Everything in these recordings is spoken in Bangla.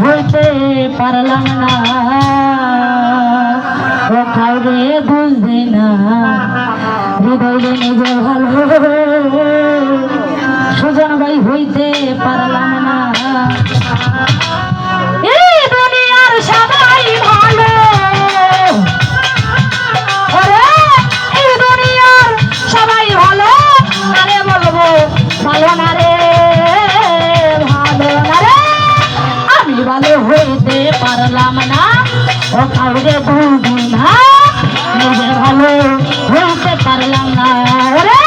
হইতে পারলাম না কাউরে বুঝবে না হৃদয়ে নিজে ভালো সুজন ভাই হইতে পারলাম না এই দুনিয়ার সবাই ভালো এই দুনিয়ার সবাই ভালো আরে বলবো ভালো না রে ভালো না রে আমি ভালো হইতে পারলাম না ও কাউরে বুঝবি না নিজে ভালো হইতে পারলাম না রে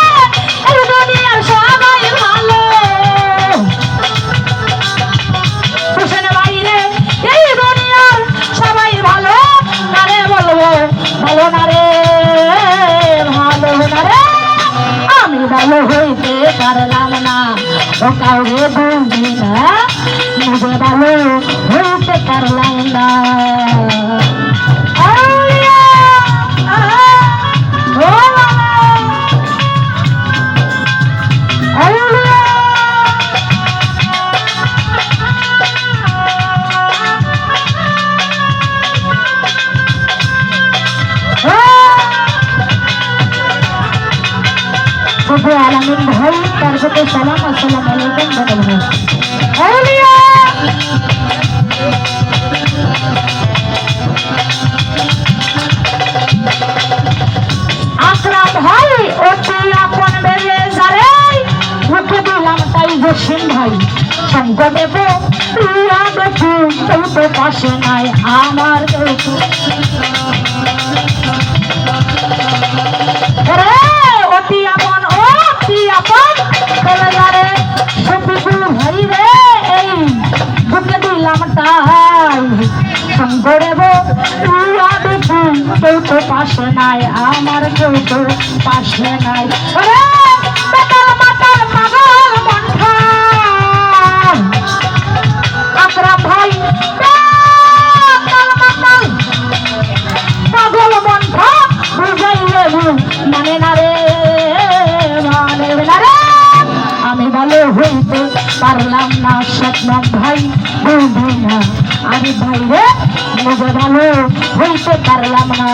এই দুনিয়ার সবাই ভালো হোসেন বাইরে এই দুনিয়ার সবাই ভালো আরে বলবো ভালো না রে ভালো না রে আমি ভালো হইতে পারলাম না ও কাউরে বুঝবি না নিজে ভালো হইতে পারলাম না আলামিন ভাই তার সাথে সালাম আসসালামু আলাইকুম বদল ভাই আউলিয়া আকরাম ভাই ওটি আপন বেলে যারে মুখে দিলাম তাই জসিম ভাই সংকটে পো প্রিয়া দেখি কেউ তো পাশে নাই আমার অতি আপন অতি আপন বলে যারে সফিকুল ভাই রে এই বুকে দিলাম তাই সংকটে পো প্রিয়া দেখি কেউ তো পাশে নাই আমার কেউ তো পাশে নাই বেতাল মাতাল পাগল মনটা আকরাম ভাই বেতাল মাতাল পাগল মনটা বুঝাইলে মানে না রে মানে না রে আমি ভালো হইতে পারলাম না সতনাম ভাই বুঝি না আমি ভাই রে নিজে ভালো হইতে পারলাম না